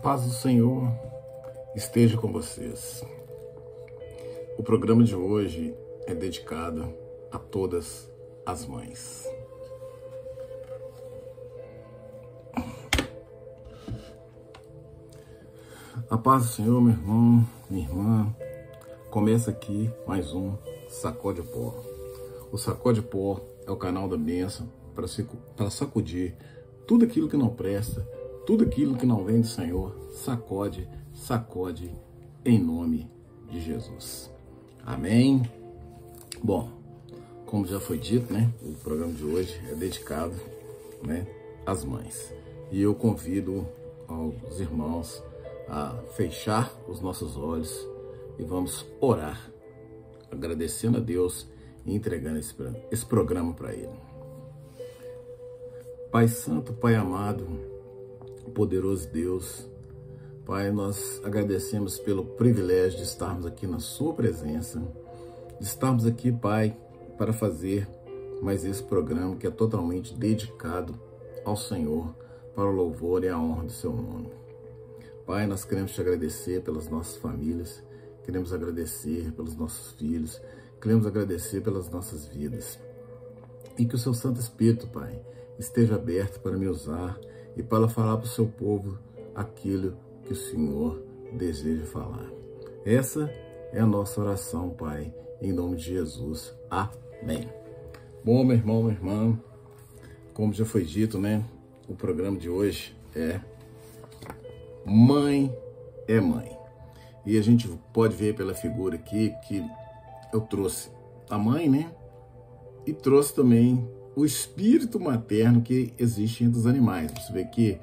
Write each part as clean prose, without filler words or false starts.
paz do Senhor esteja com vocês. O programa de hoje é dedicado a todas as mães. A paz do Senhor, meu irmão, minha irmã. Começa aqui mais um Sacode Pó. O Sacode Pó é o canal da bênção para sacudir tudo aquilo que não presta, tudo aquilo que não vem do Senhor. Sacode, sacode em nome de Jesus. Amém? Bom, como já foi dito, né? O programa de hoje é dedicado, né, às mães. E eu convido aos irmãos a fechar os nossos olhos e vamos orar, agradecendo a Deus e entregando esse programa para Ele. Pai Santo, Pai amado, poderoso Deus, Pai, nós agradecemos pelo privilégio de estarmos aqui na Sua presença, de estarmos aqui, Pai, para fazer mais esse programa que é totalmente dedicado ao Senhor, para o louvor e a honra do Seu nome. Pai, nós queremos Te agradecer pelas nossas famílias, queremos agradecer pelos nossos filhos, queremos agradecer pelas nossas vidas. E que o Seu Santo Espírito, Pai, esteja aberto para me usar e para falar para o Seu povo aquilo que o Senhor deseja falar. Essa é a nossa oração, Pai, em nome de Jesus. Amém. Bom, meu irmão, minha irmã, como já foi dito, né? O programa de hoje é Mãe é Mãe. E a gente pode ver pela figura aqui que eu trouxe a mãe, né? E trouxe também o espírito materno que existe entre os animais. Você vê que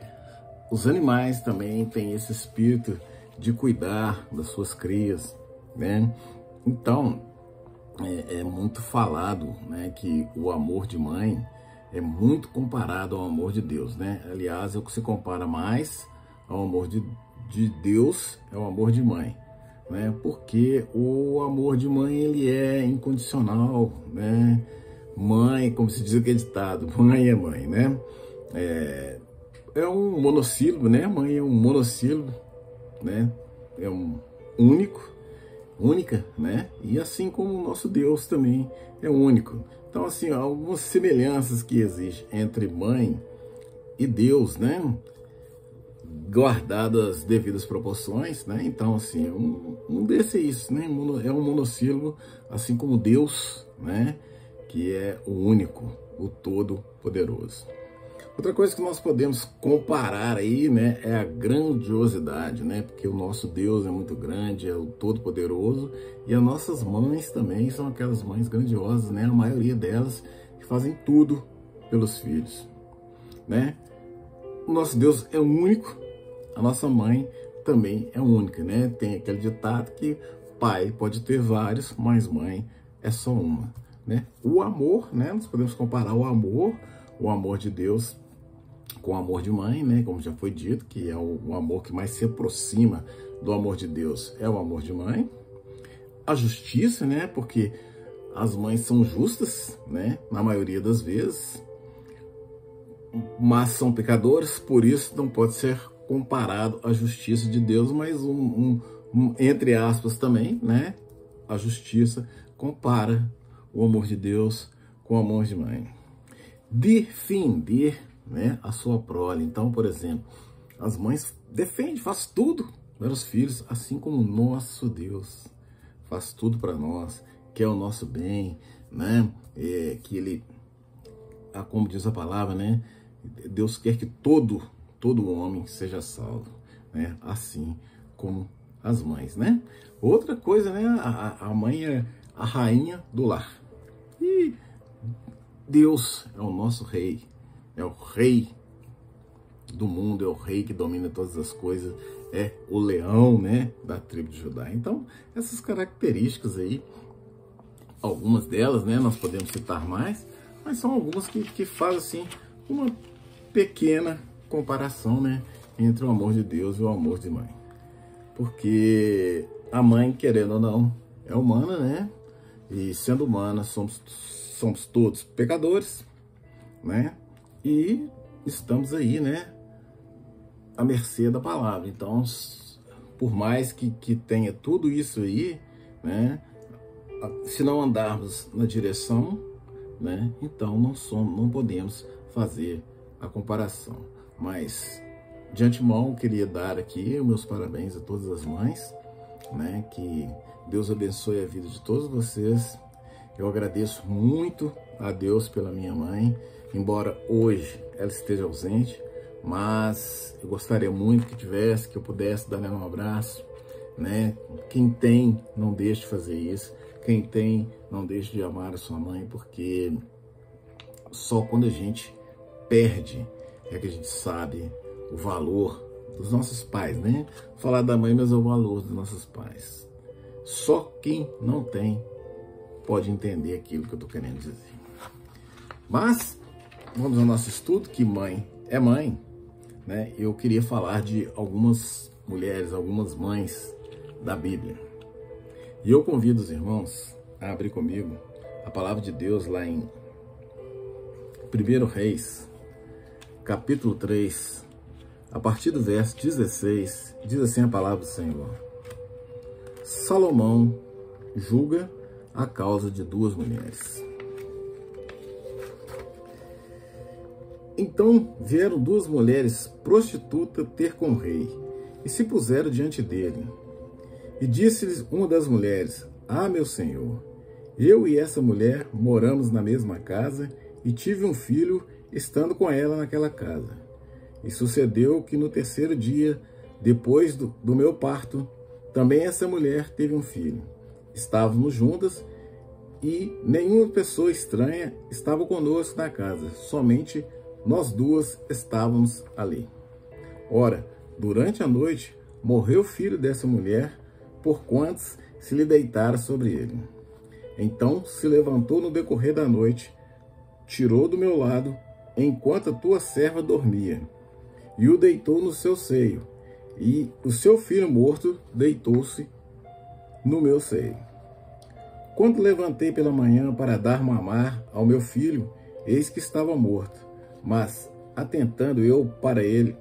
os animais também têm esse espírito de cuidar das suas crias, né? Então, é muito falado, né, que o amor de mãe é muito comparado ao amor de Deus, né? Aliás, é o que se compara mais ao amor de Deus, é o amor de mãe, né? Porque o amor de mãe, ele é incondicional, né? Mãe, como se diz aqui ditado, mãe é mãe, né? É um monossílabo, né? Mãe é um monossílabo, né? É um única, né? E assim como o nosso Deus também é único. Então, assim, algumas semelhanças que existem entre mãe e Deus, né? Guardadas as devidas proporções, né? Então, assim, um desses é isso, né? É um monossílabo, assim como Deus, né? Que é o único, o todo-poderoso. Outra coisa que nós podemos comparar aí, né, é a grandiosidade, né? Porque o nosso Deus é muito grande, é o todo-poderoso, e as nossas mães também são aquelas mães grandiosas, né? A maioria delas que fazem tudo pelos filhos, né? O nosso Deus é único, a nossa mãe também é única, né? Tem aquele ditado que pai pode ter vários, mas mãe é só uma, né? O amor, né? Nós podemos comparar o amor de Deus com o amor de mãe, né? Como já foi dito, que é o amor que mais se aproxima do amor de Deus, é o amor de mãe. A justiça, né? Porque as mães são justas, né? Na maioria das vezes, mas são pecadores, por isso não pode ser comparado à justiça de Deus, mas entre aspas também, né? A justiça compara o amor de Deus com o amor de mãe. Defender, né, a sua prole. Então, por exemplo, as mães defendem, faz tudo para os filhos, assim como o nosso Deus faz tudo para nós, quer o nosso bem, né? Que Ele, como diz a palavra, né? Deus quer que todo homem seja salvo, né? Assim como as mães, né? Outra coisa, né? A mãe é a rainha do lar. E Deus é o nosso rei, é o rei do mundo, é o rei que domina todas as coisas, é o leão, né, da tribo de Judá. Então, essas características aí, algumas delas, né, nós podemos citar mais, mas são algumas que fazem, assim, uma pequena comparação, né, entre o amor de Deus e o amor de mãe. Porque a mãe, querendo ou não, é humana, né, e sendo humana, somos todos pecadores, né, e estamos aí, né, à mercê da palavra. Então, por mais que tenha tudo isso aí, né, se não andarmos na direção, né, então não podemos fazer a comparação. Mas, de antemão, queria dar aqui os meus parabéns a todas as mães, né, que Deus abençoe a vida de todos vocês. Eu agradeço muito a Deus pela minha mãe, embora hoje ela esteja ausente, mas eu gostaria muito que eu pudesse dar um abraço, né? Quem tem, não deixe de fazer isso. Quem tem, não deixe de amar a sua mãe, porque só quando a gente perde é que a gente sabe o valor dos nossos pais, né? Vou falar da mãe, mas é o valor dos nossos pais. Só quem não tem pode entender aquilo que eu estou querendo dizer. Mas vamos ao nosso estudo, que mãe é mãe, né? Eu queria falar de algumas mulheres, algumas mães da Bíblia. E eu convido os irmãos a abrir comigo a palavra de Deus lá em 1 Reis, capítulo 3, a partir do verso 16, diz assim a palavra do Senhor. Salomão julga a causa de duas mulheres. Então vieram duas mulheres prostitutas ter com o rei, e se puseram diante dele. E disse-lhes uma das mulheres: Ah, meu senhor, eu e essa mulher moramos na mesma casa, e tive um filho estando com ela naquela casa. E sucedeu que no terceiro dia, depois do meu parto, também essa mulher teve um filho. Estávamos juntas, e nenhuma pessoa estranha estava conosco na casa, somente nós duas estávamos ali. Ora, durante a noite, morreu o filho dessa mulher, porquanto se lhe deitara sobre ele. Então se levantou no decorrer da noite, tirou do meu lado, enquanto a tua serva dormia, e o deitou no seu seio, e o seu filho morto deitou-se no meu seio. Quando levantei pela manhã para dar mamar ao meu filho, eis que estava morto. Mas, atentando eu para ele,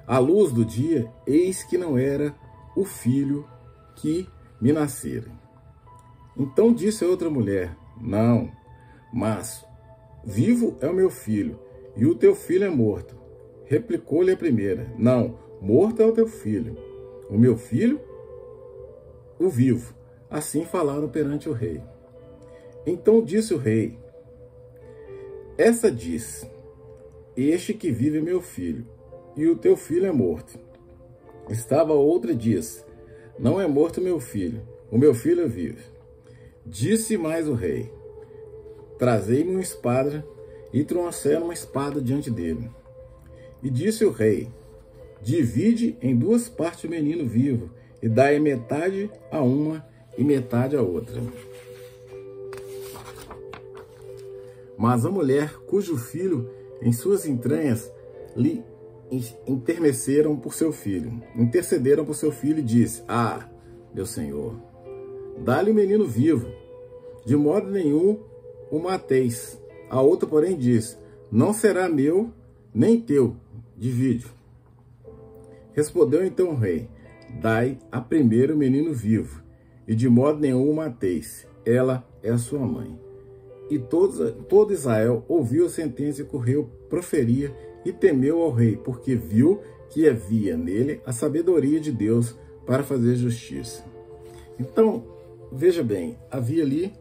à luz do dia, eis que não era o filho que me nascera. Então disse a outra mulher: Não, mas vivo é o meu filho, e o teu filho é morto. Replicou-lhe a primeira: Não, morto é o teu filho, o meu filho, o vivo. Assim falaram perante o rei. Então disse o rei: Essa diz: Este que vive é meu filho, e o teu filho é morto. Estava outra e disse: Não é morto meu filho, o meu filho vive. Disse mais o rei: Trazei-me uma espada, e trouxeram uma espada diante dele. E disse o rei: Divide em duas partes o menino vivo, e dai metade a uma e metade a outra. Mas a mulher, cujo filho em suas entranhas lhe intercederam por seu filho, e disse: Ah, meu senhor, dá-lhe o menino vivo, de modo nenhum o mateis. A outra, porém, disse: Não será meu, nem teu, divide. Respondeu então o rei: Dai a primeira o menino vivo, e de modo nenhum o mateis. Ela é a sua mãe. E todo Israel ouviu a sentença e correu, proferia e temeu ao rei, porque viu que havia nele a sabedoria de Deus para fazer justiça. Então, veja bem, havia ali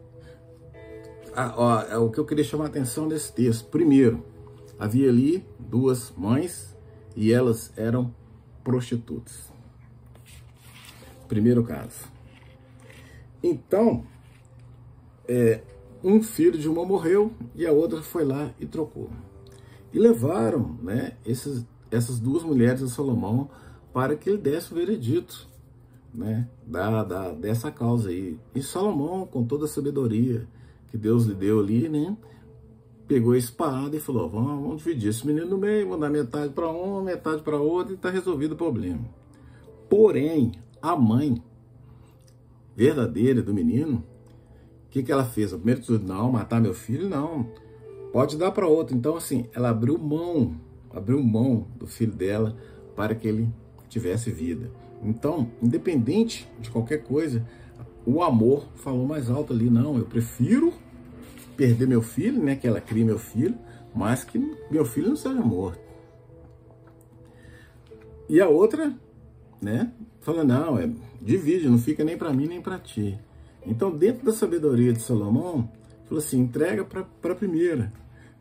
o que eu queria chamar a atenção desse texto. Primeiro, havia ali duas mães e elas eram prostitutas. Primeiro caso. Então, um filho de uma morreu e a outra foi lá e trocou. E levaram, né, essas duas mulheres a Salomão para que ele desse o veredito, né, dessa causa aí. E Salomão, com toda a sabedoria que Deus lhe deu ali, né, pegou a espada e falou: vamos dividir esse menino no meio, vou dar metade para um, metade para outro, e está resolvido o problema. Porém, a mãe verdadeira do menino, o que ela fez? A primeira tudo: não, matar meu filho, não, pode dar para outro. Então, assim, ela abriu mão do filho dela para que ele tivesse vida. Então, independente de qualquer coisa, o amor falou mais alto ali. Não, eu prefiro perder meu filho, né, que ela crie meu filho, mas que meu filho não seja morto. E a outra, né, fala, não, divide, não fica nem para mim nem para ti. Então, dentro da sabedoria de Salomão, falou assim, entrega para a primeira,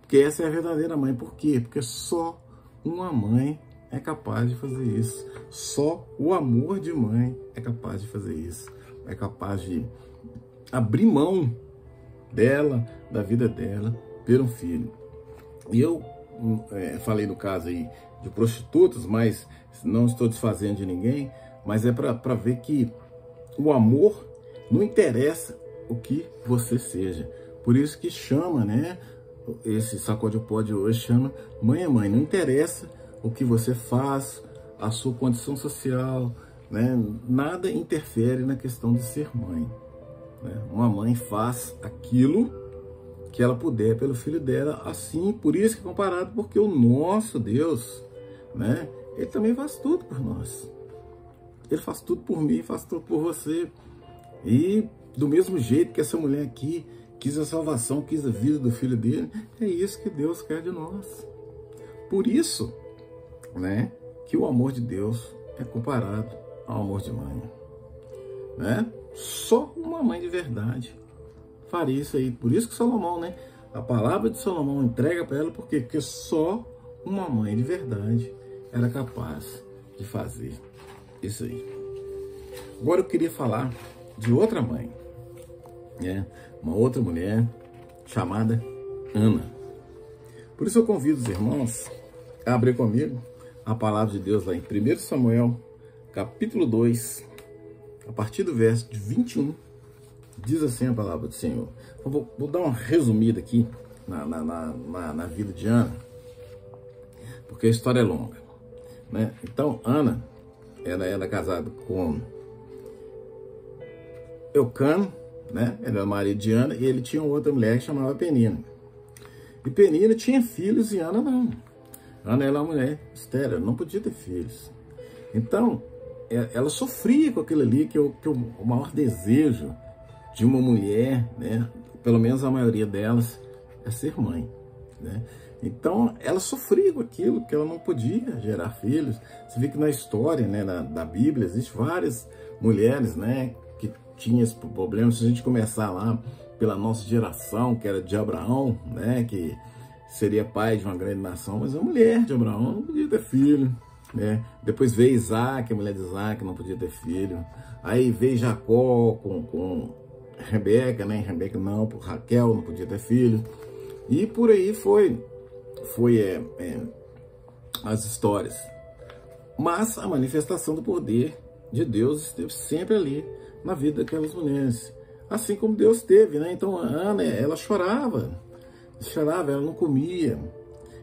porque essa é a verdadeira mãe. Por quê? Porque só uma mãe é capaz de fazer isso. Só o amor de mãe é capaz de fazer isso. É capaz de abrir mão dela, da vida dela, por um filho. E eu falei no caso aí de prostitutas, mas não estou desfazendo de ninguém, mas é para ver que o amor não interessa o que você seja. Por isso que chama, né? Esse Sacode o Pó de hoje chama Mãe é Mãe. Não interessa o que você faz, a sua condição social, né? Nada interfere na questão de ser mãe. Né? Uma mãe faz aquilo que ela puder pelo filho dela, assim, por isso que é comparado, porque o nosso Deus, né? Ele também faz tudo por nós. Ele faz tudo por mim, faz tudo por você. E do mesmo jeito que essa mulher aqui quis a salvação, quis a vida do filho dele, é isso que Deus quer de nós. Por isso, né, que o amor de Deus é comparado ao amor de mãe, né? Só uma mãe de verdade faria isso aí. Por isso que Salomão, né, a palavra de Salomão entrega para ela, porque só uma mãe de verdade era capaz de fazer isso aí. Agora eu queria falar de outra mãe, né? Uma outra mulher chamada Ana. Por isso eu convido os irmãos a abrir comigo a palavra de Deus lá em 1 Samuel, capítulo 2, a partir do verso de 21, diz assim a palavra do Senhor. Eu vou dar uma resumida aqui na vida de Ana, porque a história é longa, né? Então, Ana, ela era casada com Eucano, né? Ele era marido de Ana, e ele tinha outra mulher que chamava Penina. E Penina tinha filhos e Ana não. Ana era uma mulher estéril, não podia ter filhos. Então, ela sofria com aquilo ali, que o maior desejo de uma mulher, né? Pelo menos a maioria delas, é ser mãe, né? Então, ela sofria com aquilo, que ela não podia gerar filhos. Você vê que na história, né, da Bíblia, existem várias mulheres, né, que tinham esse problema. Se a gente começar lá pela nossa geração, que era de Abraão, né, que seria pai de uma grande nação, mas a mulher de Abraão não podia ter filho, né? Depois veio Isaac, a mulher de Isaac não podia ter filho. Aí veio Jacó com Rebeca, né? Rebeca não, por Raquel não podia ter filho. E por aí foi as histórias. Mas a manifestação do poder de Deus esteve sempre ali na vida daquelas mulheres, assim como Deus teve, né? Então a Ana, ela chorava, ela não comia,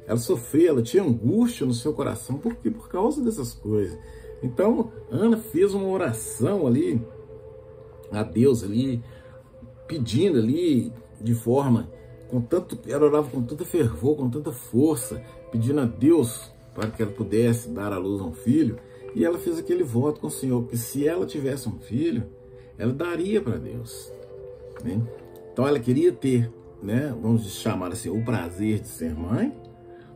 ela sofria, ela tinha angústia no seu coração. Por quê? Por causa dessas coisas. Então Ana fez uma oração ali a Deus ali, pedindo ali de forma ela orava com tanto fervor, com tanta força, pedindo a Deus para que ela pudesse dar à luz a um filho. E ela fez aquele voto com o Senhor, que se ela tivesse um filho, ela daria para Deus, né? Então ela queria ter, né, vamos chamar assim, o prazer de ser mãe,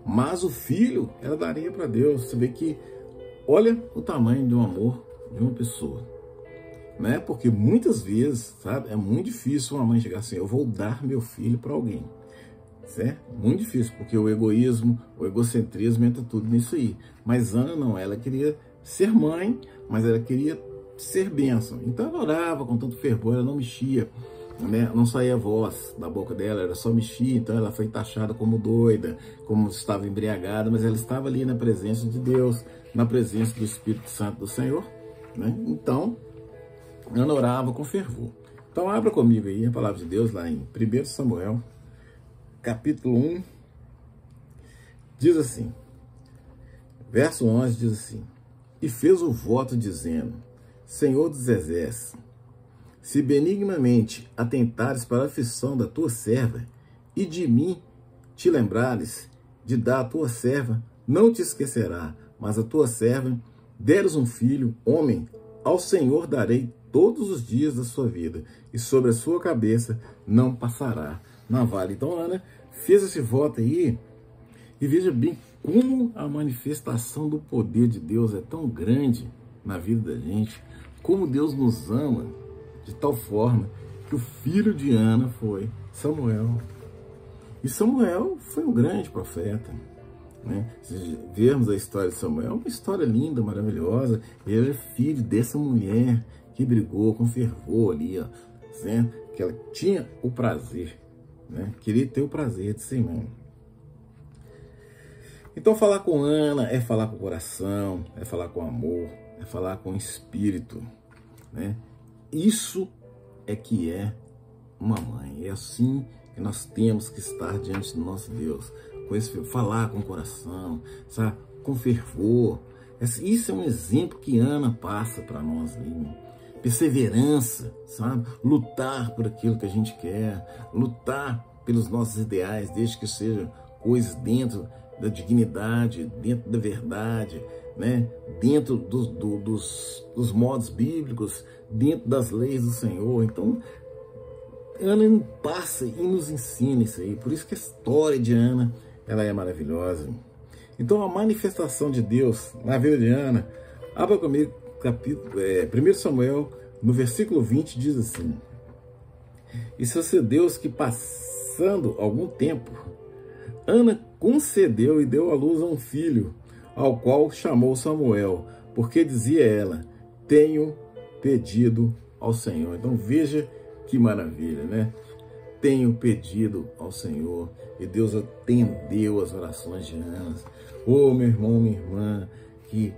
mas o filho ela daria para Deus. Você vê que, olha o tamanho do amor de uma pessoa, né? Porque muitas vezes, sabe, é muito difícil uma mãe chegar assim, eu vou dar meu filho para alguém, certo? Muito difícil, porque o egoísmo, o egocentrismo entra tudo nisso aí. Mas Ana não, ela queria ser mãe, mas ela queria ser bênção. Então ela orava com tanto fervor, ela não mexia, né? Não saía voz da boca dela, era só mexia. Então ela foi taxada como doida, como estava embriagada, mas ela estava ali na presença de Deus, na presença do Espírito Santo do Senhor, né? Então Ana orava com fervor. Então abra comigo aí a palavra de Deus lá em 1 Samuel, capítulo 1, diz assim, verso 11 diz assim: e fez o voto dizendo, Senhor dos exércitos, se benignamente atentares para a aflição da tua serva, e de mim te lembrares de dar a tua serva, não te esquecerá, mas a tua serva deres um filho, homem, ao Senhor darei todos os dias da sua vida, e sobre a sua cabeça não passará navalha. Então Ana fez esse voto aí, e veja bem como a manifestação do poder de Deus é tão grande na vida da gente, como Deus nos ama de tal forma que o filho de Ana foi Samuel. E Samuel foi um grande profeta, né? Se vermos a história de Samuel, uma história linda, maravilhosa. Ele é filho dessa mulher que brigou com fervor ali, ó, né? Que ela tinha o prazer, né? Queria ter o prazer de ser mãe. Então falar com Ana é falar com o coração, é falar com amor, é falar com o espírito, né? Isso é que é uma mãe. É assim que nós temos que estar diante do nosso Deus, com esse falar com o coração, sabe? Com fervor. Isso é um exemplo que Ana passa para nós ali. Perseverança, sabe? Lutar por aquilo que a gente quer, lutar pelos nossos ideais, desde que sejam coisas dentro da dignidade, dentro da verdade, né? Dentro dos modos bíblicos, dentro das leis do Senhor. Então, Ana passa e nos ensina isso aí. Por isso que a história de Ana, ela é maravilhosa. Então, a manifestação de Deus na vida de Ana, abra comigo, 1 Samuel, no versículo 20, diz assim: e sucedeu que, passando algum tempo, Ana concedeu e deu à luz a um filho, ao qual chamou Samuel, porque dizia ela: tenho pedido ao Senhor. Então veja que maravilha, né? Tenho pedido ao Senhor, e Deus atendeu as orações de Ana. Ô meu irmão, minha irmã, que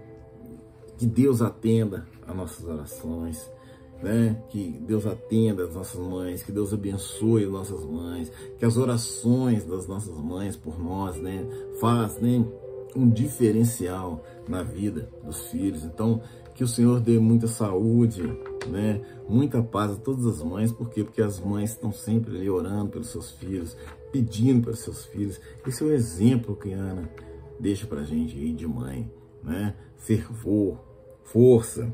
Deus atenda as nossas orações, né? Que Deus atenda as nossas mães, que Deus abençoe as nossas mães, que as orações das nossas mães por nós, né, faz, né, um diferencial na vida dos filhos. Então, que o Senhor dê muita saúde, né, muita paz a todas as mães. Por quê? Porque as mães estão sempre ali orando pelos seus filhos, pedindo pelos seus filhos. Esse é o exemplo que Ana deixa pra gente aí de mãe, né? Fervor, força.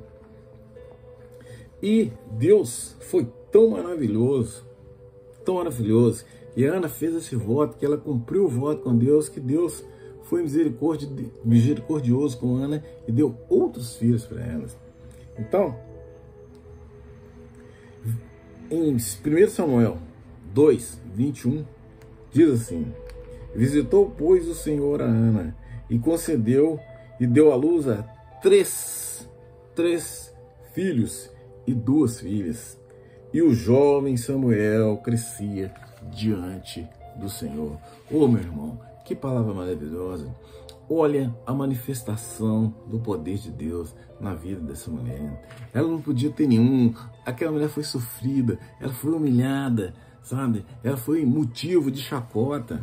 E Deus foi tão maravilhoso, e a Ana fez esse voto, que ela cumpriu o voto com Deus, que Deus foi misericordioso com Ana e deu outros filhos para ela. Então, em 1 Samuel 2, 21, diz assim: visitou, pois, o Senhor a Ana, e concedeu e deu à luz a três filhos e 2 filhas. E o jovem Samuel crescia diante do Senhor. Ô meu irmão, que palavra maravilhosa. Olha a manifestação do poder de Deus na vida dessa mulher. Ela não podia ter nenhum. Aquela mulher foi sofrida, ela foi humilhada, sabe? Ela foi motivo de chacota.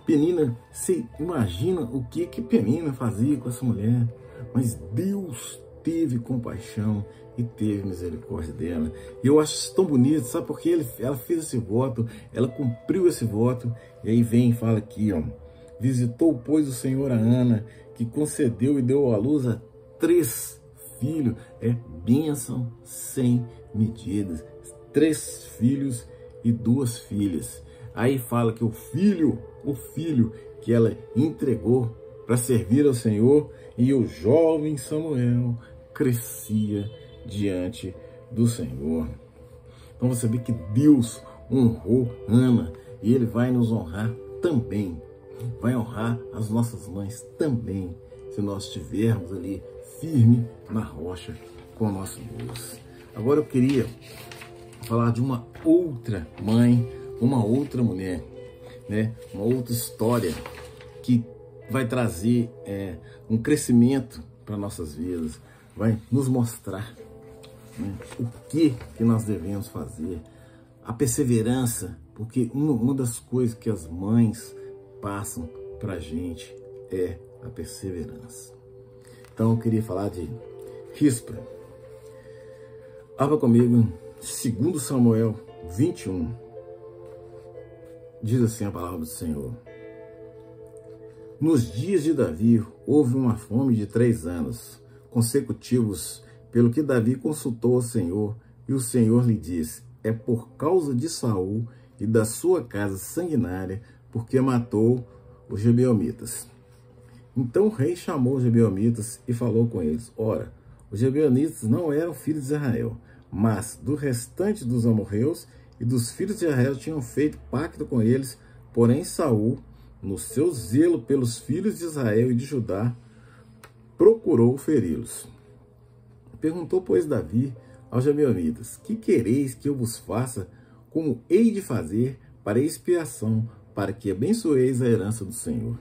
Penina, você imagina o que Penina fazia com essa mulher? Mas Deus teve compaixão e teve misericórdia dela. E eu acho isso tão bonito, sabe? Porque ela fez esse voto, ela cumpriu esse voto, e aí vem e fala aqui, ó: visitou, pois, o Senhor a Ana, que concedeu e deu à luz a 3 filhos. É bênção sem medidas. 3 filhos e 2 filhas. Aí fala que o filho que ela entregou para servir ao Senhor, e o jovem Samuel crescia diante do Senhor. Então você vê que Deus honrou Ana, e Ele vai nos honrar também. Vai honrar as nossas mães também, se nós estivermos ali firme na rocha com o nosso Deus. Agora eu queria falar de uma outra mãe, uma outra mulher, né? Uma outra história que vai trazer um crescimento para nossas vidas, vai nos mostrar, né, o que nós devemos fazer, a perseverança, porque uma das coisas que as mães passam para a gente é a perseverança. Então eu queria falar de Rispa. Abra comigo 2 Samuel 21. Diz assim a palavra do Senhor: Nos dias de Davi, houve uma fome de 3 anos consecutivos, pelo que Davi consultou ao Senhor, e o Senhor lhe disse: é por causa de Saul e da sua casa sanguinária, porque matou os gibeonitas. Então o rei chamou os gibeonitas e falou com eles: ora, os gibeonitas não eram filhos de Israel, mas do restante dos amorreus, e dos filhos de Israel tinham feito pacto com eles. Porém Saul, no seu zelo pelos filhos de Israel e de Judá, procurou feri-los. Perguntou, pois, Davi aos gibeonitas: que quereis que eu vos faça? Como hei de fazer para expiação, para que abençoeis a herança do Senhor?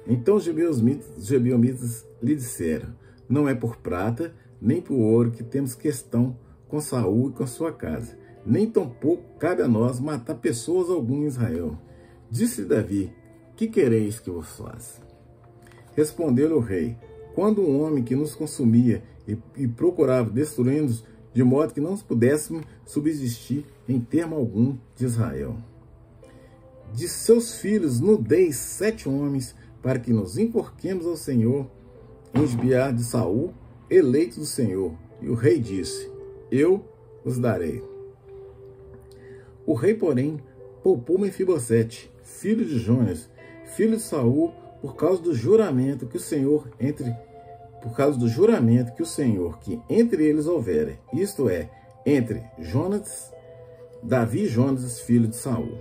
Então os gibeonitas lhe disseram: não é por prata, nem por ouro que temos questão com Saul e com sua casa, nem tampouco cabe a nós matar pessoas alguma em Israel. Disse Davi: que quereis que eu vos faça? Respondeu-lhe o rei: quando um homem que nos consumia e procurava destruir-nos, de modo que não pudéssemos subsistir em termo algum de Israel. De seus filhos nos deis 7 homens, para que nos enforquemos ao Senhor, em Gibeá de Saul, eleito do Senhor. E o rei disse: eu os darei. O rei, porém, poupou Mefibosete, filho de Jonas, filho de Saul, por causa do juramento que o Senhor que entre eles houvera, isto é, entre Davi e Jonas, filho de Saul.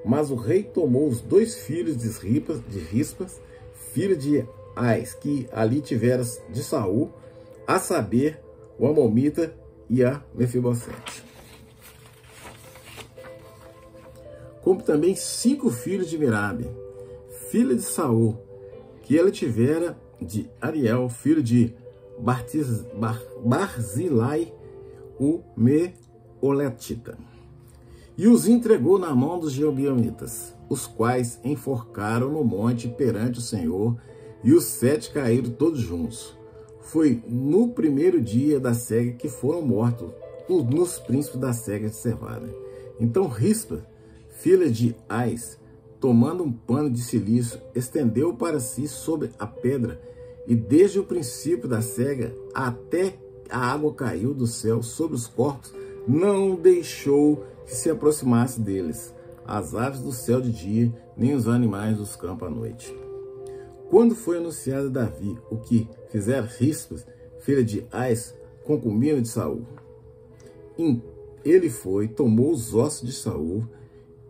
Mas o rei tomou os 2 filhos de Rispas, filho de Ais, que ali tivera de Saul, a saber, o Amomita e a Mefibosete. Como também 5 filhos de Merabe, filha de Saul, que ele tivera de Ariel, filho de Barzilai, o Meoletita. E os entregou na mão dos gibeonitas, os quais enforcaram no monte perante o Senhor, e os 7 caíram todos juntos. Foi no primeiro dia da cega que foram mortos nos príncipes da cega de cevada. Então Rispa, filha de Ais, tomando um pano de cilício, estendeu para si sobre a pedra, e desde o princípio da cega até a água caiu do céu sobre os corpos, não deixou que se aproximasse deles as aves do céu de dia, nem os animais dos campos à noite. Quando foi anunciado a Davi o que fizera Rispa, filha de Ais, concubina de Saul, ele foi, tomou os ossos de Saul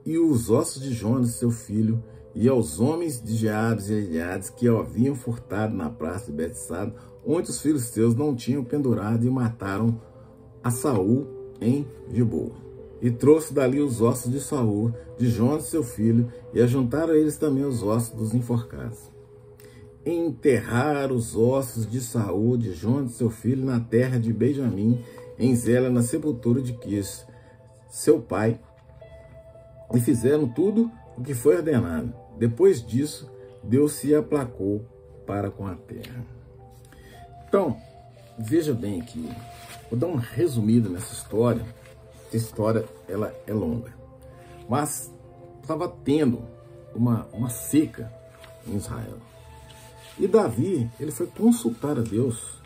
e os ossos de Jonas, seu filho, e aos homens de Jabes e Eliades que o haviam furtado na praça de Betsado, onde os filhos seus não tinham pendurado, e mataram a Saul em Giboa. E trouxe dali os ossos de Saul, de Jonas, seu filho, e ajuntaram a eles também os ossos dos enforcados. Enterraram os ossos de Saul, de Jonas, seu filho, na terra de Benjamim, em Zela, na sepultura de Quis, seu pai, e fizeram tudo o que foi ordenado. Depois disso, Deus se aplacou para com a terra. Então, veja bem aqui, vou dar uma resumida nessa história. Essa história ela é longa, mas estava tendo uma seca em Israel. E Davi, ele foi consultar a Deus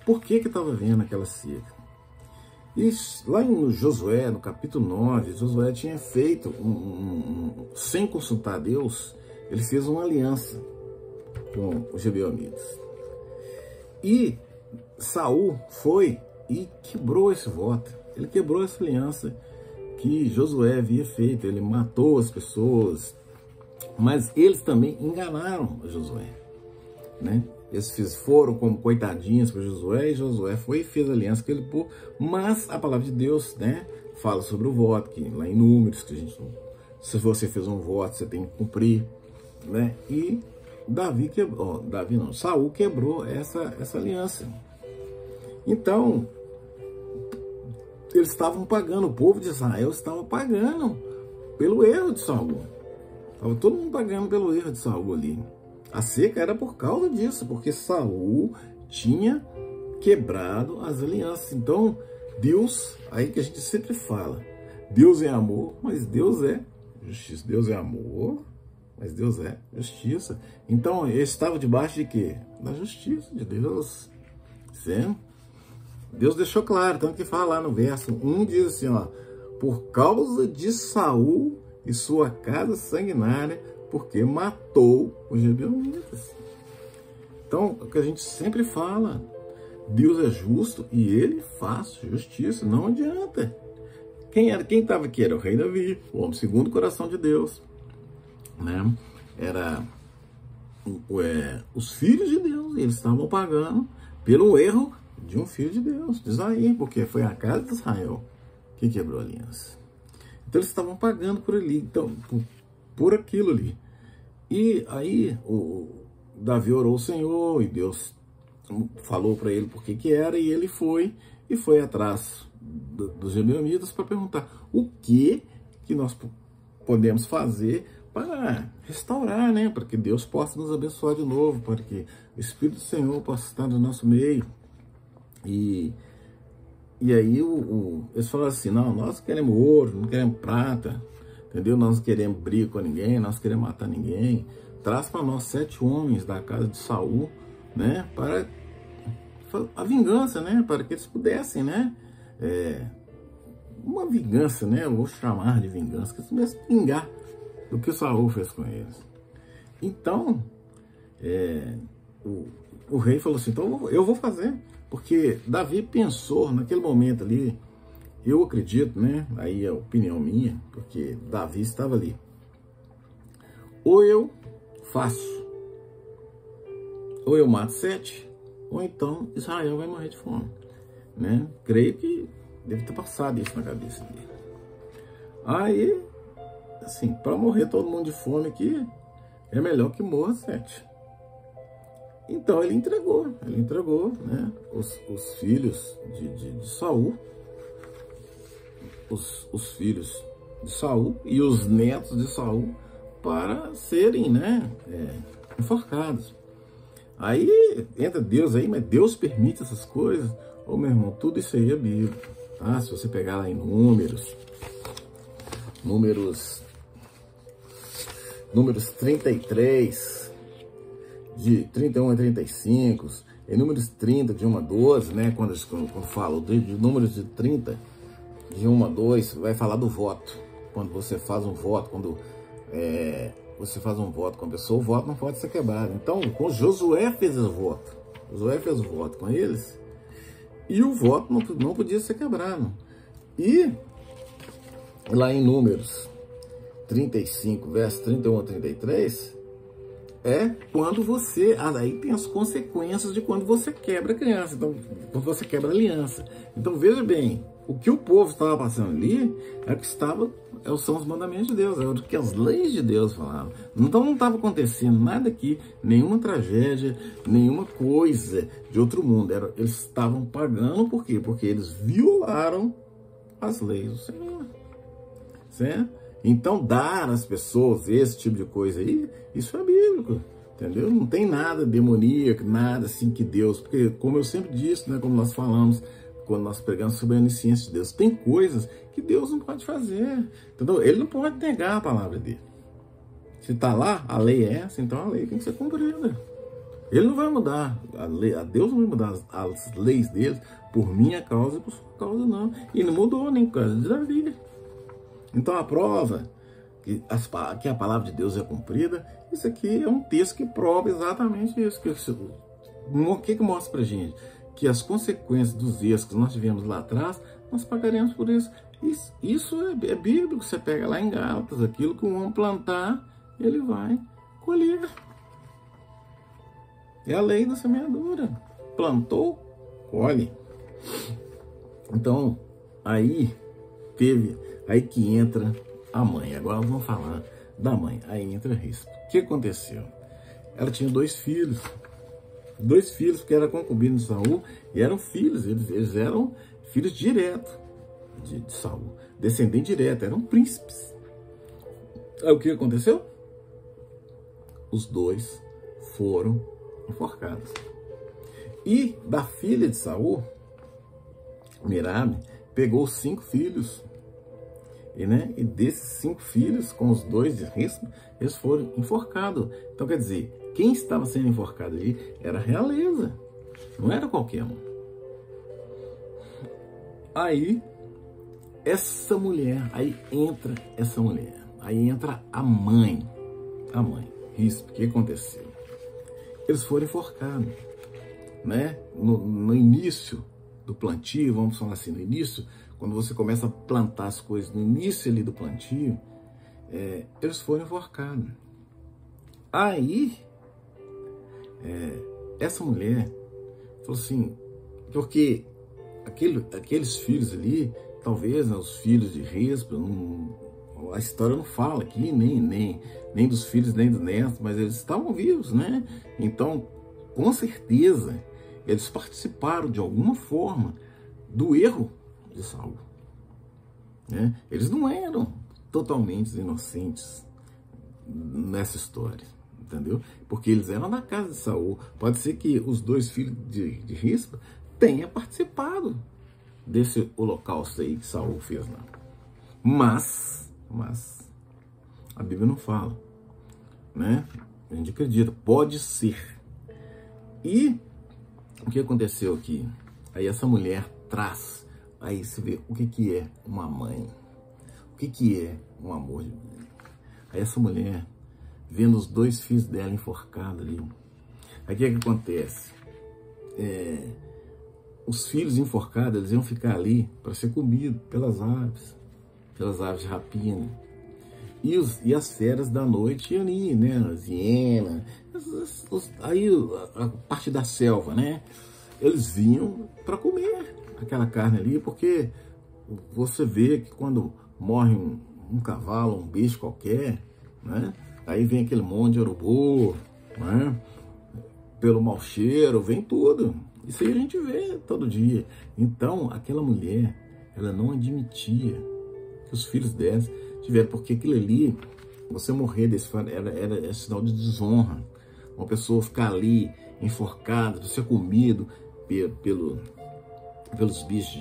por que estava vendo aquela seca. E lá em Josué, no capítulo 9, Josué tinha feito, sem consultar a Deus, ele fez uma aliança com os gibeonitas. E Saul foi e quebrou esse voto. Ele quebrou essa aliança que Josué havia feito. Ele matou as pessoas, mas eles também enganaram Josué, né? Eles foram como coitadinhos para Josué, e Josué foi e fez a aliança que ele pôs. Mas a palavra de Deus, né, fala sobre o voto, que lá em Números, que se você fez um voto, você tem que cumprir, né? E Saul quebrou essa aliança. Então, eles estavam pagando, o povo de Israel estava pagando pelo erro de Saul. Estava todo mundo pagando pelo erro de Saul ali. A seca era por causa disso, porque Saul tinha quebrado as alianças. Então, Deus, aí que a gente sempre fala, Deus é amor, mas Deus é justiça. Deus é amor, mas Deus é justiça. Então, ele estava debaixo de quê? Da justiça de Deus. Certo? Deus deixou claro, tanto que fala lá no verso 1, diz assim, ó, por causa de Saul e sua casa sanguinária, porque matou os gibeonitas. Então, o que a gente sempre fala, Deus é justo e ele faz justiça, não adianta. Quem estava aqui? Era o rei Davi, o homem segundo o coração de Deus, né? Era os filhos de Deus, eles estavam pagando pelo erro de um filho de Deus, de Isaí, porque foi a casa de Israel que quebrou a aliança. Então eles estavam pagando por ali, então, por aquilo ali. E aí o Davi orou ao Senhor e Deus falou para ele por que era, e ele foi atrás dos gibeonitas para perguntar o que nós podemos fazer para restaurar, né? Para que Deus possa nos abençoar de novo, para que o Espírito do Senhor possa estar no nosso meio. E aí eles falaram assim, não, nós queremos ouro, não queremos prata, entendeu? Nós não queremos briga com ninguém, nós queremos matar ninguém. Traz para nós 7 homens da casa de Saul, né? Para a vingança, né? Para que eles pudessem, né? Uma vingança, né? Eu vou chamar de vingança, que eles pudessem vingar do que Saul fez com eles. Então, o rei falou assim, então eu vou fazer. Porque Davi pensou naquele momento ali, eu acredito, né? Aí é a opinião minha, porque Davi estava ali. Ou eu faço, ou eu mato 7, ou então Israel vai morrer de fome, né? Creio que deve ter passado isso na cabeça dele. Aí, assim, para morrer todo mundo de fome aqui, é melhor que morra 7. Então ele entregou, né, os filhos de Saul, os filhos de Saul e os netos de Saul para serem, né, enforcados. Aí entra Deus aí, mas Deus permite essas coisas. Ô meu irmão, tudo isso aí é bíblico, tá? Se você pegar lá em Números 33, de 31 a 35, em Números 30, de 1 a 12, né? Quando falo de Números de 30, de 1 a 2, vai falar do voto. Quando você faz um voto, você faz um voto com a pessoa, o voto não pode ser quebrado. Então, com Josué fez o voto. Josué fez o voto com eles e o voto não podia ser quebrado. E lá em Números 35, verso 31 a 33, quando você, aí tem as consequências de quando você quebra a criança, então, quando você quebra a aliança. Então veja bem, o que o povo estava passando ali são os mandamentos de Deus, é o que as leis de Deus falavam. Então não estava acontecendo nada aqui, nenhuma tragédia, nenhuma coisa de outro mundo. Eles estavam pagando, por quê? Porque eles violaram as leis do Senhor, certo? Então, dar às pessoas esse tipo de coisa aí, isso é bíblico, entendeu? Não tem nada demoníaco, nada assim que Deus... Porque, como eu sempre disse, né, como nós falamos, quando nós pregamos sobre a onisciência de Deus, tem coisas que Deus não pode fazer, entendeu? Ele não pode negar a palavra dele. Se está lá, a lei é essa, então a lei tem que ser cumprida. Ele não vai mudar, a Deus não vai mudar as leis dele por minha causa e por sua causa, não. E não mudou nem por causa de Davi. Então a prova que a palavra de Deus é cumprida, isso aqui é um texto que prova exatamente isso. O que mostra pra gente? Que as consequências dos erros que nós tivemos lá atrás, nós pagaremos por isso. Isso é bíblico, você pega lá em Gálatas, aquilo que um homem plantar, ele vai colher. É a lei da semeadura. Plantou, colhe. Então, aí que entra a mãe. Agora vamos falar da mãe. Aí entra risco. O que aconteceu? Ela tinha 2 filhos. 2 filhos, porque era concubina de Saul, e eram filhos, eles eram filhos diretos de Saul. Descendente direto, eram príncipes. Aí o que aconteceu? Os 2 foram enforcados. E da filha de Saul, Merabe, pegou 5 filhos. E desses 5 filhos, com os 2 de risco, eles foram enforcados. Então, quer dizer, quem estava sendo enforcado ali era a realeza, não era qualquer um. Aí, aí entra a mãe, Rispe. O que aconteceu? Eles foram enforcados, né? No início do plantio, vamos falar assim, no início, quando você começa a plantar as coisas, no início ali do plantio, eles foram enforcados. Aí, essa mulher falou assim, porque aqueles filhos ali, talvez, né, os filhos de Rispa, a história não fala aqui, nem dos filhos, nem dos netos, mas eles estavam vivos, né? Então, com certeza, eles participaram de alguma forma do erro de Saul, né? Eles não eram totalmente inocentes nessa história, entendeu? Porque eles eram na casa de Saul. Pode ser que os 2 filhos de Rispa tenham participado desse holocausto aí que Saul fez lá. Mas a Bíblia não fala, né? A gente acredita, pode ser. E o que aconteceu aqui? Aí essa mulher traz, aí você vê o que é uma mãe, o que é um amor de mãe. Aí essa mulher, vendo os 2 filhos dela enforcados ali, aí o que acontece? Os filhos enforcados, eles iam ficar ali para ser comidos pelas aves de rapina. E as feras da noite iam ali, né? As hienas, aí a parte da selva, né? Eles vinham para comer aquela carne ali, porque você vê que quando morre um cavalo, um bicho qualquer, né? Aí vem aquele monte de urubu, né? Pelo mau cheiro, vem tudo. Isso aí a gente vê todo dia. Então, aquela mulher, ela não admitia que os filhos dela tiveram, porque aquilo ali, você morrer desse era sinal de desonra. Uma pessoa ficar ali enforcada, ser comido pelos bichos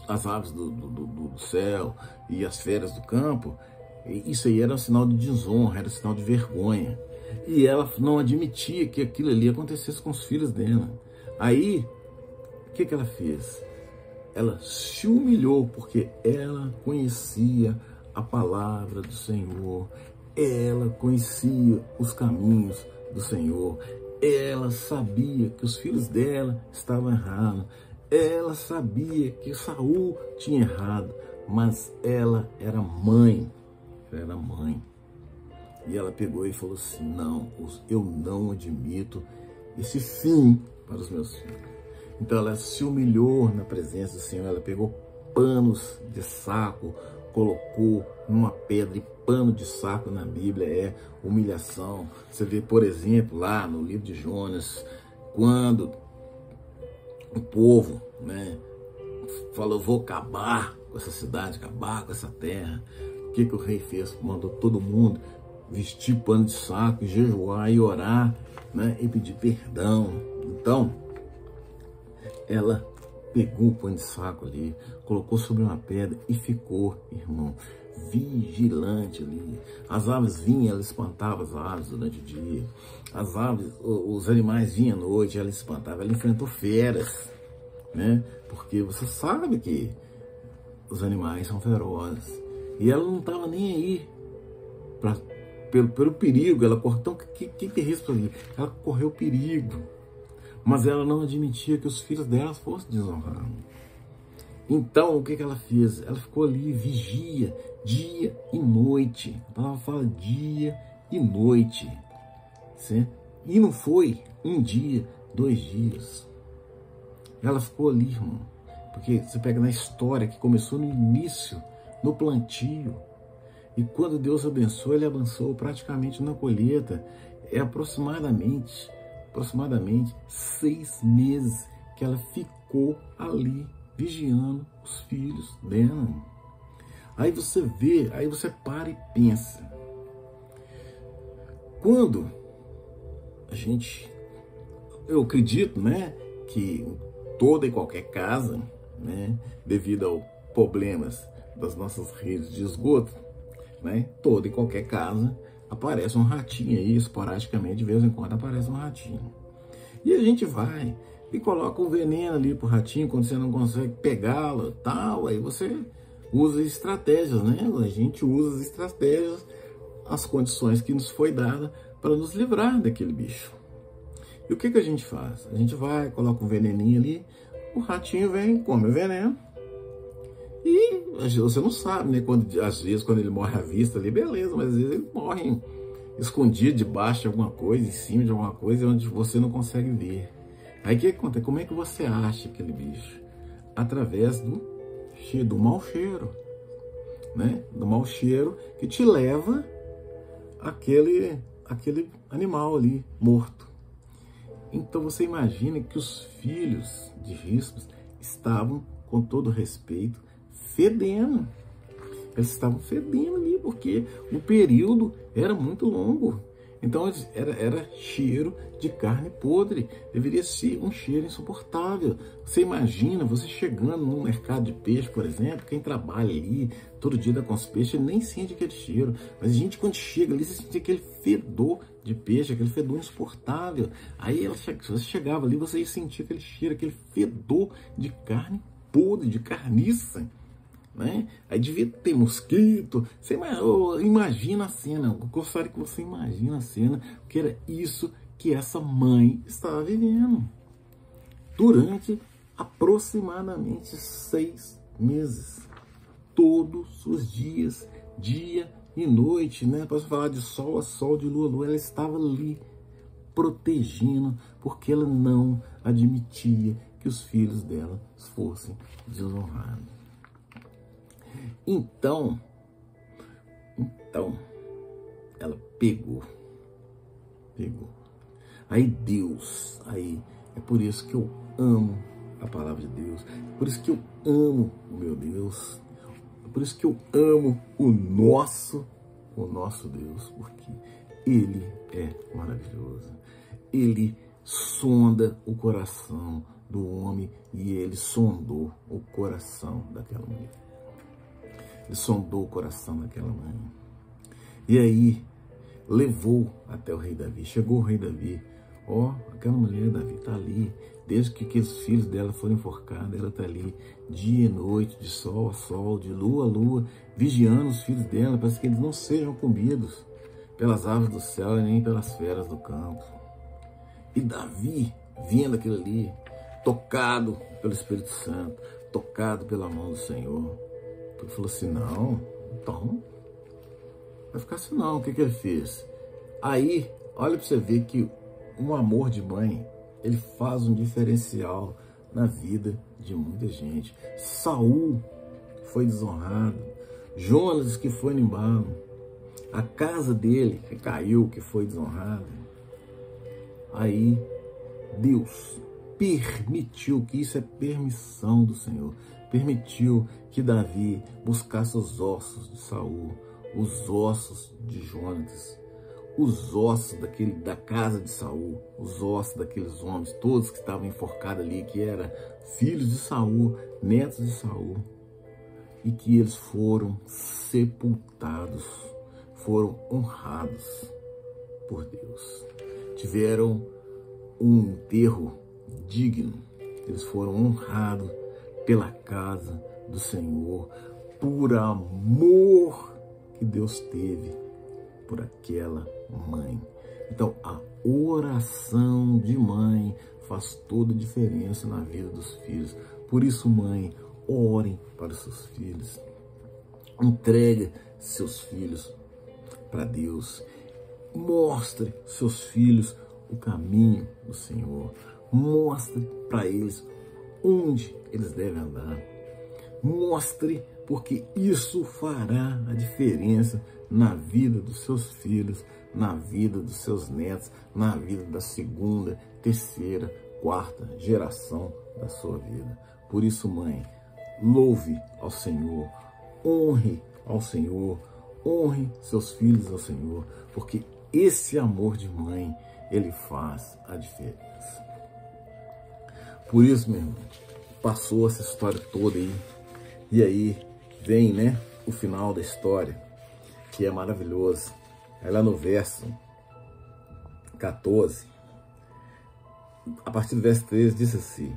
as aves do céu e as feras do campo, isso aí era um sinal de desonra, era um sinal de vergonha. E ela não admitia que aquilo ali acontecesse com os filhos dela. Aí, o que ela fez? Ela se humilhou, porque ela conhecia a palavra do Senhor, ela conhecia os caminhos do Senhor, ela sabia que os filhos dela estavam errados, ela sabia que Saul tinha errado, mas ela era mãe, E ela pegou e falou assim, não, eu não admito esse fim para os meus filhos. Então ela se humilhou na presença do Senhor, ela pegou panos de saco, colocou numa pedra, e pano de saco na Bíblia é humilhação. Você vê, por exemplo, lá no livro de Jonas, quando o povo, né, falou, vou acabar com essa cidade, acabar com essa terra. O que o rei fez? Mandou todo mundo vestir pano de saco, jejuar e orar, né, e pedir perdão. Então, ela pegou o pano de saco ali, colocou sobre uma pedra e ficou, irmão, vigilante ali. As aves vinham, ela espantava as aves durante o dia. As aves, os animais vinham à noite, ela espantava. Ela enfrentou feras, né? Porque você sabe que os animais são ferozes. E ela não estava nem aí pelo perigo. Ela correu, então, que é isso para mim? Ela correu perigo. Mas ela não admitia que os filhos dela fossem desonrados. Então, o que ela fez? Ela ficou ali, vigia, dia e noite. A palavra fala dia e noite. Certo? E não foi um dia, 2 dias. Ela ficou ali, irmão. Porque você pega na história que começou no início, no plantio. E quando Deus abençoou, Ele abençoou praticamente na colheita. É aproximadamente 6 meses que ela ficou ali vigiando os filhos dela. Aí você vê, aí você para e pensa. Quando eu acredito, né, que toda e qualquer casa, né, devido a problemas das nossas redes de esgoto, né? Toda e qualquer casa aparece um ratinho aí, esporadicamente, de vez em quando aparece um ratinho. E a gente vai e coloca um veneno ali pro ratinho quando você não consegue pegá-lo, tal, aí você usa estratégias, né? A gente usa as estratégias, as condições que nos foi dada para nos livrar daquele bicho. E o que a gente faz? A gente vai, coloca um veneninho ali, o ratinho vem, come o veneno, e você não sabe, né? Às vezes, quando ele morre à vista ali, beleza, mas às vezes ele morre escondido debaixo de alguma coisa, em cima de alguma coisa, onde você não consegue ver. Aí o que acontece? Como é que você acha aquele bicho? Através do mau cheiro, né? Do mau cheiro que te leva àquele animal ali morto. Então você imagina que os filhos de Ríspis estavam, com todo respeito, fedendo. Eles estavam fedendo ali, porque o período era muito longo. Então era cheiro de carne podre. Deveria ser um cheiro insuportável. Você imagina, você chegando num mercado de peixe, por exemplo, quem trabalha ali, todo dia dá com os peixes, nem sente aquele cheiro. Mas a gente, quando chega ali, você sente aquele fedor de peixe, aquele fedor insuportável. Aí você chegava ali, você ia sentir aquele cheiro, aquele fedor de carne podre, de carniça. Né? Aí devia ter mosquito. Você imagina a cena. Eu gostaria que você imagine a cena, porque era isso que essa mãe estava vivendo durante aproximadamente 6 meses, todos os dias, dia e noite, né? Para falar de sol a sol, de lua a lua, ela estava ali protegendo, porque ela não admitia que os filhos dela fossem desonrados. Então, ela pegou. Aí Deus, é por isso que eu amo a palavra de Deus, é por isso que eu amo o meu Deus, é por isso que eu amo o nosso Deus, porque Ele é maravilhoso. Ele sonda o coração do homem e Ele sondou o coração daquela mulher. Ele sondou o coração daquela mãe. E aí, levou até o rei Davi. Chegou o rei Davi. Aquela mulher, Davi, está ali. Desde que aqueles filhos dela foram enforcados, ela está ali, dia e noite, de sol a sol, de lua a lua, vigiando os filhos dela, para que eles não sejam comidos pelas aves do céu e nem pelas feras do campo. E Davi, vendo aquilo ali, tocado pelo Espírito Santo, tocado pela mão do Senhor, ele falou assim, não, então, vai ficar assim não. O que ele fez? Aí, olha para você ver que um amor de mãe, ele faz um diferencial na vida de muita gente. Saul foi desonrado, Jonas que foi no embalo, a casa dele que caiu, que foi desonrada. Aí, Deus permitiu, que isso é permissão do Senhor, permitiu que Davi buscasse os ossos de Saul, os ossos de Jonas, os ossos da casa de Saul, os ossos daqueles homens, todos que estavam enforcados ali, que eram filhos de Saul, netos de Saul, e que eles foram sepultados, foram honrados por Deus, tiveram um enterro digno, eles foram honrados pela casa do Senhor, por amor que Deus teve por aquela mãe. Então, a oração de mãe faz toda a diferença na vida dos filhos. Por isso, mãe, orem para os seus filhos. Entregue seus filhos para Deus. Mostre seus filhos o caminho do Senhor. Mostre para eles onde eles devem andar. Mostre, porque isso fará a diferença na vida dos seus filhos, na vida dos seus netos, na vida da segunda, terceira, quarta geração da sua vida. Por isso, mãe, louve ao Senhor, honre ao Senhor, honre seus filhos ao Senhor, porque esse amor de mãe, ele faz a diferença. Por isso, meu irmão, passou essa história toda aí, e aí vem, né, o final da história, que é maravilhoso. Aí lá no verso 14, a partir do verso 13, diz assim: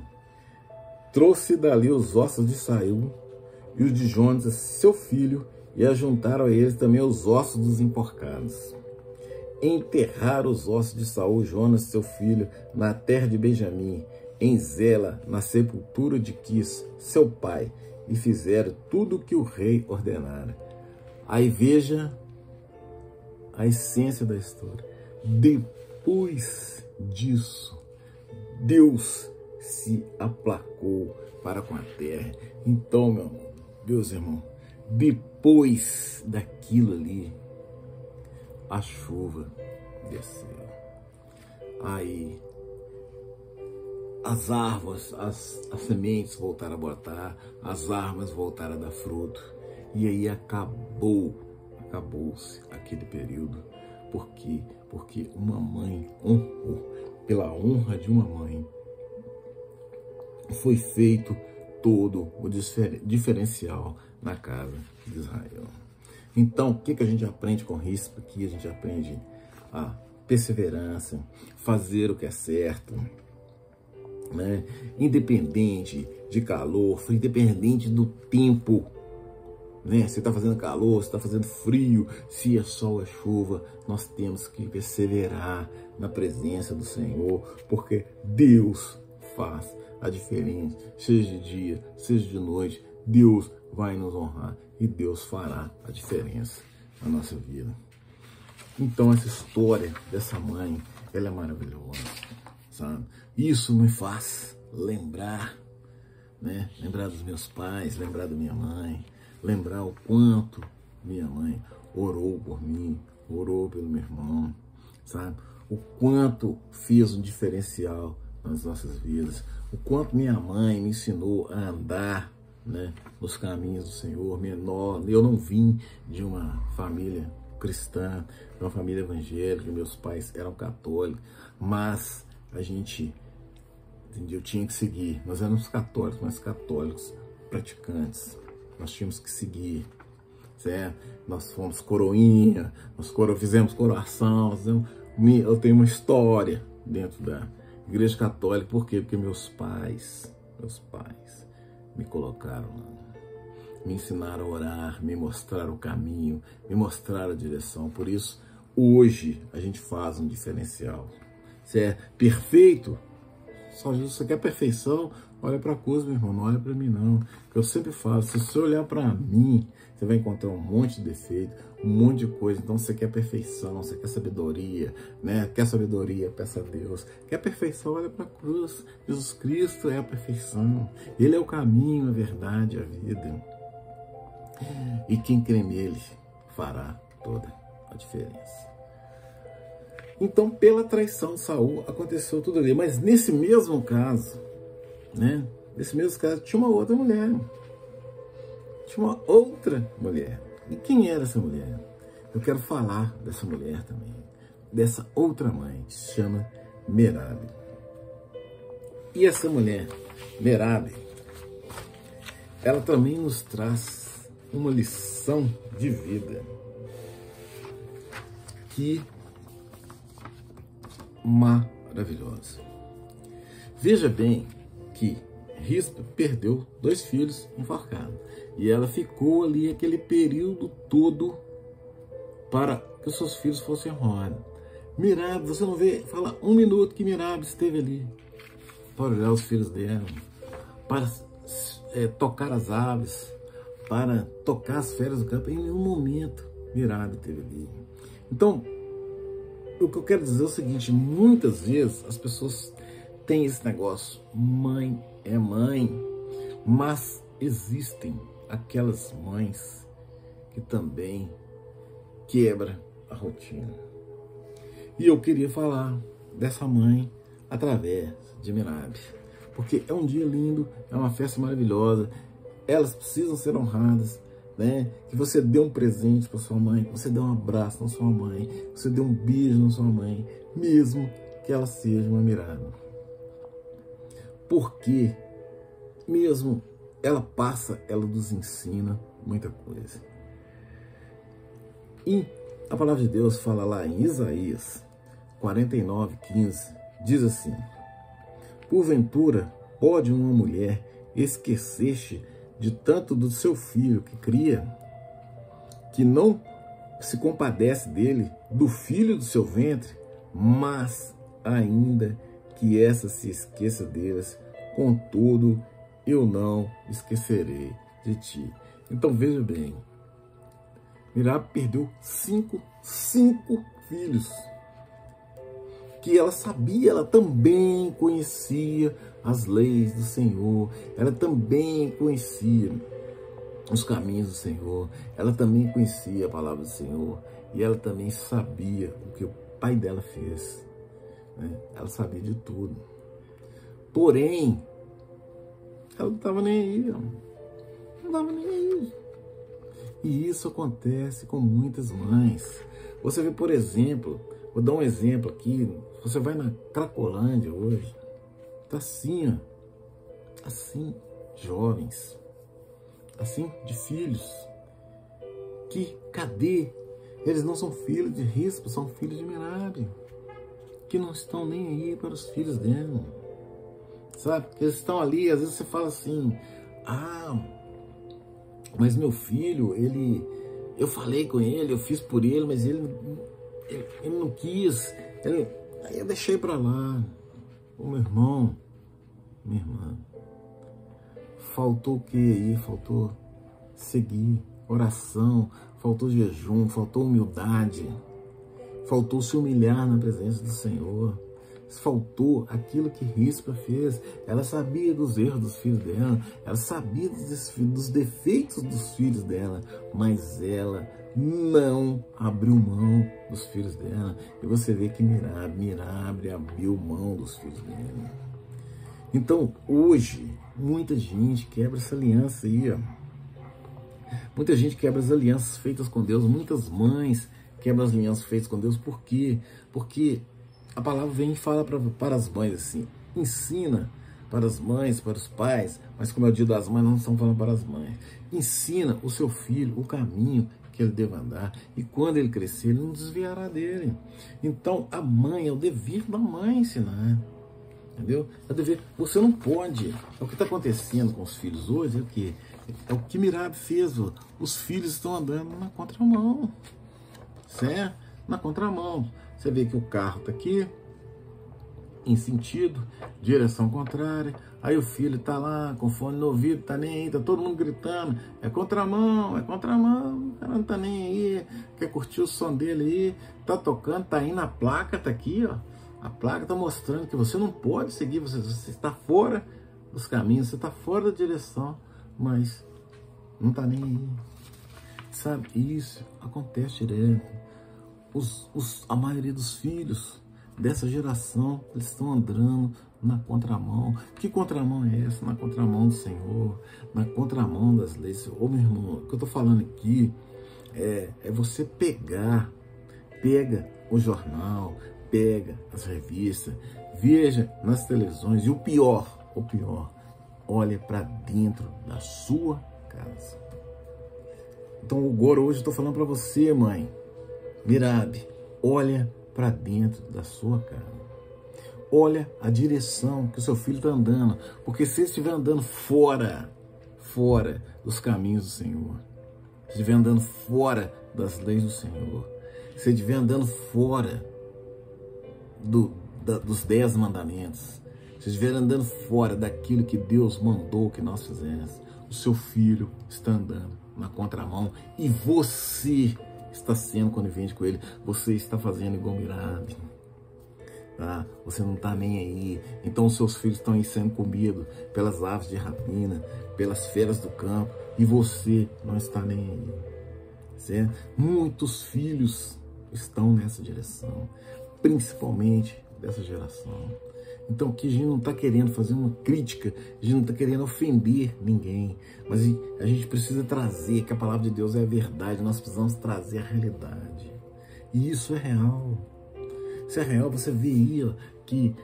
trouxe dali os ossos de Saul e os de Jonas, seu filho, e ajuntaram a eles também os ossos dos enforcados. Enterraram os ossos de Saul e Jonas, seu filho, na terra de Benjamim, em Zela, na sepultura de Quis, seu pai, e fizeram tudo o que o rei ordenara. Aí veja a essência da história. Depois disso, Deus se aplacou para com a terra. Então, meus irmãos, depois daquilo ali, a chuva desceu. Aí as árvores, as sementes voltaram a brotar, as árvores voltaram a dar fruto. E aí acabou-se aquele período. Por quê? Porque uma mãe honrou, pela honra de uma mãe, foi feito todo o diferencial na casa de Israel. Então, o que a gente aprende com isso? Aqui a gente aprende a perseverança, fazer o que é certo, né? Independente de calor, independente do tempo, né? Se está fazendo calor, se está fazendo frio, se é sol, é chuva, nós temos que perseverar na presença do Senhor, porque Deus faz a diferença, seja de dia, seja de noite. Deus vai nos honrar e Deus fará a diferença na nossa vida. Então essa história dessa mãe, ela é maravilhosa, sabe? Isso me faz lembrar, né? Lembrar dos meus pais, lembrar da minha mãe, lembrar o quanto minha mãe orou por mim, orou pelo meu irmão, sabe? O quanto fez um diferencial nas nossas vidas, o quanto minha mãe me ensinou a andar, né, nos caminhos do Senhor. Eu não vim de uma família cristã, de uma família evangélica, meus pais eram católicos, mas a gente, eu tinha que seguir. Nós éramos católicos, mas católicos praticantes. Nós tínhamos que seguir, certo? Nós fomos coroinha, fizemos coroação. Eu tenho uma história dentro da Igreja Católica. Por quê? Porque meus pais me colocaram lá, me ensinaram a orar, me mostraram o caminho, me mostraram a direção. Por isso, hoje a gente faz um diferencial. Você é perfeito? Só Jesus, você quer perfeição? Olha para a cruz, meu irmão, não olha para mim não. Eu sempre falo, se você olhar para mim, você vai encontrar um monte de defeito, um monte de coisa. Então você quer perfeição, você quer sabedoria, né? Quer sabedoria, peça a Deus. Quer perfeição, olha para a cruz. Jesus Cristo é a perfeição. Ele é o caminho, a verdade, a vida. E quem crê nele fará toda a diferença. Então, pela traição de Saul, aconteceu tudo ali. Mas nesse mesmo caso, né? Nesse mesmo caso, tinha uma outra mulher. Tinha uma outra mulher. E quem era essa mulher? Eu quero falar dessa mulher também. Dessa outra mãe, que se chama Merabe. E essa mulher, Merabe, ela também nos traz uma lição de vida que maravilhosa. Veja bem que Rispa perdeu 2 filhos enforcados. E ela ficou ali aquele período todo para que os seus filhos fossem honrados. Merabe, você não vê, fala 1 minuto que Merabe esteve ali para olhar os filhos dela, para tocar as aves, para tocar as feras do campo. Em nenhum momento Merabe esteve ali. Então, o que eu quero dizer é o seguinte: muitas vezes as pessoas têm esse negócio, mãe é mãe, mas existem aquelas mães que também quebram a rotina. E eu queria falar dessa mãe através de Merabe, porque é um dia lindo, é uma festa maravilhosa, elas precisam ser honradas, né? Que você dê um presente para sua mãe, que você dê um abraço na sua mãe, que você dê um beijo na sua mãe, mesmo que ela seja uma Merabe. Porque mesmo ela nos ensina muita coisa. E a palavra de Deus fala lá em Isaías 49:15, diz assim: porventura pode uma mulher esquecer-se de tanto do seu filho que cria, que não se compadece dele, do filho do seu ventre, mas ainda que essa se esqueça deles, contudo eu não esquecerei de ti. Então veja bem, Mirabe perdeu cinco filhos, que ela sabia, ela também conhecia as leis do Senhor, ela também conhecia os caminhos do Senhor, ela também conhecia a palavra do Senhor, e ela também sabia o que o pai dela fez, né? Ela sabia de tudo, porém, ela não estava nem aí, não estava nem aí. E isso acontece com muitas mães. Você vê, por exemplo, vou dar um exemplo aqui, você vai na Cracolândia hoje, tá assim, ó, assim, jovens, assim, de filhos, que cadê? Eles não são filhos de Rispa, são filhos de Mirabe, que não estão nem aí para os filhos dela, sabe? Eles estão ali, às vezes você fala assim, mas meu filho, eu falei com ele, eu fiz por ele, mas ele não quis, aí eu deixei para lá. Ô, meu irmão, minha irmã, faltou o que aí? Faltou seguir, oração, faltou jejum, faltou humildade, faltou se humilhar na presença do Senhor, faltou aquilo que Rispa fez. Ela sabia dos erros dos filhos dela, ela sabia dos defeitos dos filhos dela, mas ela não abriu mão dos filhos dela. E você vê que Mirabe abriu mão dos filhos dela. Então, hoje, muita gente quebra essa aliança aí, ó. Muita gente quebra as alianças feitas com Deus, muitas mães quebram as alianças feitas com Deus. Por quê? Porque a palavra vem e fala para as mães assim, ensina para as mães, para os pais, mas como é o dia das mães, não estamos falando para as mães. Ensina o seu filho o caminho que ele deve andar, e quando ele crescer, ele não desviará dele. Então, a mãe, é o dever da mãe ensinar, entendeu? É o dever, você não pode, é o que está acontecendo com os filhos hoje, é o que? É o que Mirabe fez, os filhos estão andando na contramão, certo? Na contramão. Você vê que o carro está aqui, em sentido, direção contrária. Aí o filho está lá, com fone no ouvido, tá nem aí, tá todo mundo gritando. É contramão, o cara não tá nem aí, quer curtir o som dele aí, tá tocando, tá indo, a placa tá aqui, ó. A placa tá mostrando que você não pode seguir, você está fora dos caminhos, você está fora da direção, mas não tá nem aí. Sabe, isso acontece direto. A maioria dos filhos dessa geração, eles estão andando na contramão. Que contramão é essa? Na contramão do Senhor, na contramão das leis. Ô, meu irmão, o que eu estou falando aqui é você pega o jornal, pega as revistas, veja nas televisões, e o pior, olha para dentro da sua casa. Então agora hoje eu estou falando para você, mãe, Mirabe, olha para dentro da sua casa. Olha a direção que o seu filho está andando. Porque se ele estiver andando fora dos caminhos do Senhor, se estiver andando fora das leis do Senhor, se ele estiver andando fora dos 10 mandamentos, se estiver andando fora daquilo que Deus mandou que nós fizéssemos, o seu filho está andando na contramão, e você está sendo conivente com ele, você está fazendo igual Mirabe, tá? Você não está nem aí. Então os seus filhos estão aí sendo comidos pelas aves de rapina, pelas feras do campo, e você não está nem aí, certo? Muitos filhos estão nessa direção, principalmente dessa geração. Então aqui a gente não está querendo fazer uma crítica, a gente não está querendo ofender ninguém, mas a gente precisa trazer que a palavra de Deus é a verdade, nós precisamos trazer a realidade. E isso é real. Isso é real, você vê aí, ó, que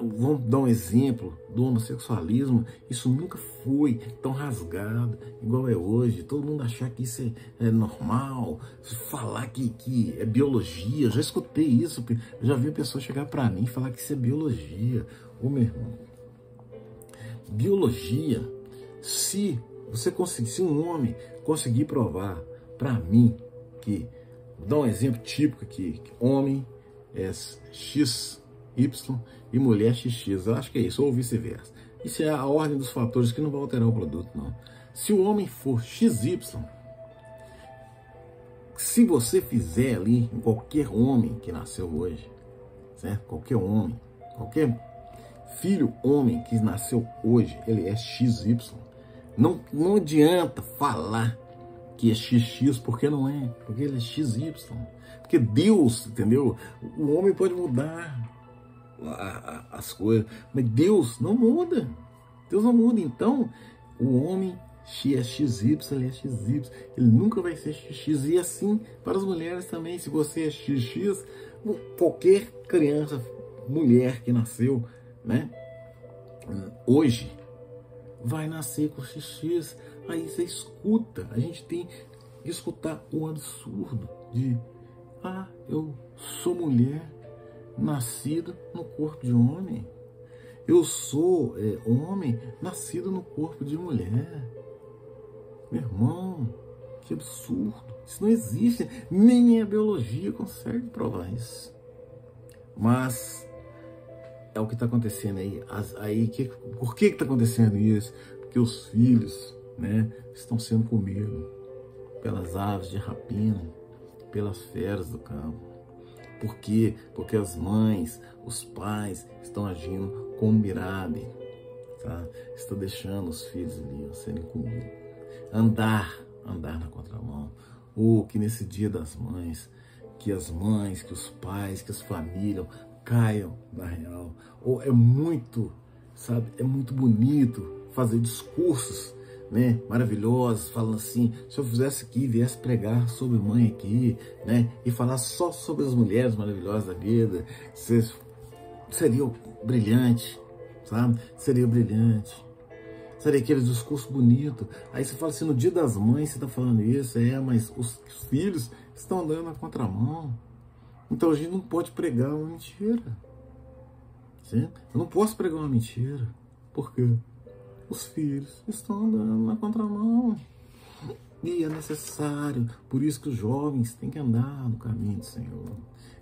vamos dar um exemplo do homossexualismo, isso nunca foi tão rasgado igual é hoje. Todo mundo achar que isso é normal, falar que é biologia. Eu já escutei isso, eu já vi a pessoa chegar para mim e falar que isso é biologia. Ô meu irmão, biologia, se um homem conseguir provar para mim que, vou dar um exemplo típico aqui, que homem é XY e mulher XX, eu acho que é isso, ou vice-versa. Isso é a ordem dos fatores que não vai alterar o produto, não. Se o homem for XY, se você fizer ali em qualquer homem que nasceu hoje, certo? Qualquer homem, qualquer filho homem que nasceu hoje, ele é XY. Não adianta falar que é XX, porque não é, porque ele é XY. Porque Deus, entendeu? O homem pode mudar as coisas, mas Deus não muda. Deus não muda. Então, o homem é XY, ele é XY, ele nunca vai ser XX. E assim para as mulheres também. Se você é XX, qualquer criança, mulher que nasceu, né, hoje, vai nascer com XX. Aí você escuta, a gente tem que escutar o absurdo de: ah, eu sou mulher nascido no corpo de homem. Eu sou homem nascido no corpo de mulher. Meu irmão, que absurdo. Isso não existe. Nem a biologia consegue provar isso. Mas é o que está acontecendo aí. Por que está acontecendo isso? Porque os filhos, né, estão sendo comidos pelas aves de rapina, pelas feras do campo. Por quê? Porque as mães, os pais estão agindo com mirabe, tá? Estão deixando os filhos ali serem comidos. Andar na contramão. Ou que nesse dia das mães, que as mães, que os pais, que as famílias caiam na real. Ou é muito, sabe, é muito bonito fazer discursos, né, maravilhosos, falando assim: se eu fizesse aqui, viesse pregar sobre mãe aqui, né, e falar só sobre as mulheres maravilhosas da vida, seria brilhante, sabe? Seria brilhante. Seria aquele discurso bonito. Aí você fala assim: no dia das mães você está falando isso, mas os filhos estão andando na contramão. Então a gente não pode pregar uma mentira. Certo? Eu não posso pregar uma mentira. Por quê? Os filhos estão andando na contramão. E é necessário. Por isso que os jovens têm que andar no caminho do Senhor.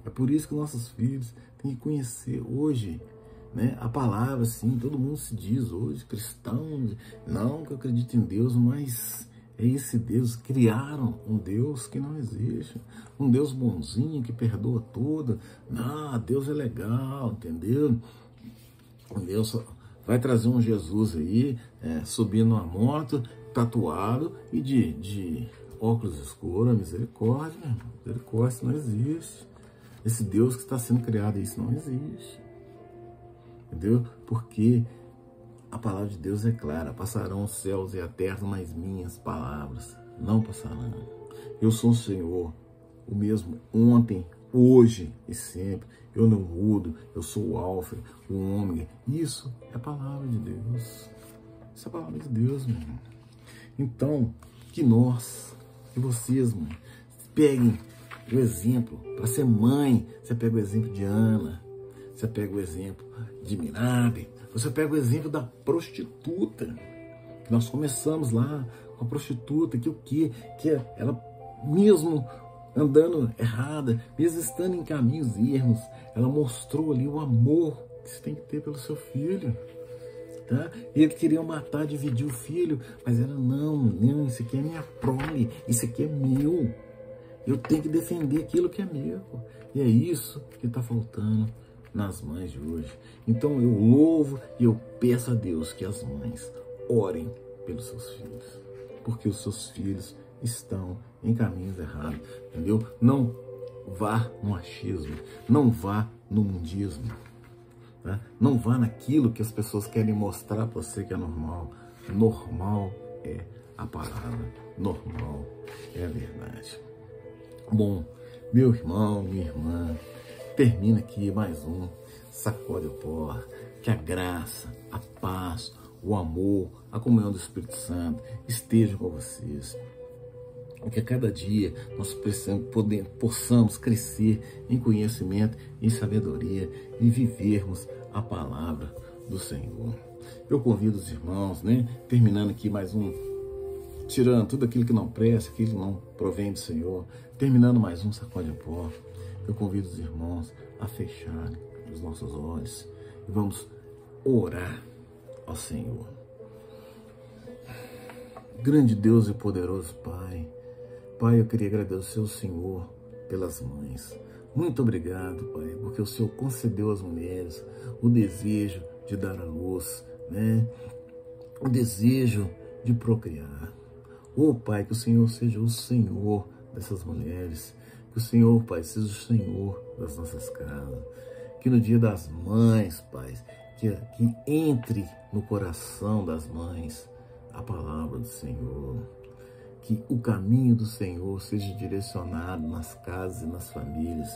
É por isso que nossos filhos têm que conhecer hoje, né, a palavra. Assim, todo mundo se diz hoje cristão. Não que eu acredito em Deus, mas é esse Deus. Criaram um Deus que não existe. Um Deus bonzinho que perdoa tudo. Não, Deus é legal, entendeu? Deus vai trazer um Jesus aí, subindo numa moto, tatuado e de óculos escuros. Misericórdia, misericórdia, isso não existe. Esse Deus que está sendo criado, isso não existe. Entendeu? Porque a palavra de Deus é clara: passarão os céus e a terra, mas minhas palavras não passarão. Eu sou o Senhor, o mesmo ontem, hoje e sempre. Eu não mudo, eu sou o Alfa, o Ômega. Isso é a palavra de Deus. Isso é a palavra de Deus, meu irmão. Então, que nós, que vocês, mano, peguem o exemplo para ser mãe. Você pega o exemplo de Ana, você pega o exemplo de Mirabe, você pega o exemplo da prostituta. Que nós começamos lá com a prostituta, que o quê? Que ela mesmo andando errada, mesmo estando em caminhos erros, ela mostrou ali o amor que você tem que ter pelo seu filho, tá? E ele queria matar, dividir o filho, mas ela: não, isso aqui é minha prole, isso aqui é meu, eu tenho que defender aquilo que é meu. E é isso que está faltando nas mães de hoje. Então eu louvo e eu peço a Deus que as mães orem pelos seus filhos, porque os seus filhos estão em caminhos errados, entendeu? Não vá no achismo, não vá no mundismo, tá? Não vá naquilo que as pessoas querem mostrar para você que é normal. Normal é a palavra, normal é a verdade. Bom, meu irmão, minha irmã, termina aqui mais um Sacode o Pó. Que a graça, a paz, o amor, a comunhão do Espírito Santo estejam com vocês. Que a cada dia nós possamos crescer em conhecimento, em sabedoria e vivermos a palavra do Senhor. Eu convido os irmãos, terminando aqui mais um, tirando tudo aquilo que não presta, aquilo que não provém do Senhor, terminando mais um Sacode Pó. Eu convido os irmãos a fecharem os nossos olhos e vamos orar ao Senhor. Grande Deus e poderoso Pai, eu queria agradecer ao Senhor pelas mães. Muito obrigado, Pai, porque o Senhor concedeu às mulheres o desejo de dar à luz, o desejo de procriar. Pai, que o Senhor seja o Senhor dessas mulheres, que o Senhor, Pai, seja o Senhor das nossas casas, que no dia das mães, Pai, que entre no coração das mães a palavra do Senhor, que o caminho do Senhor seja direcionado nas casas e nas famílias.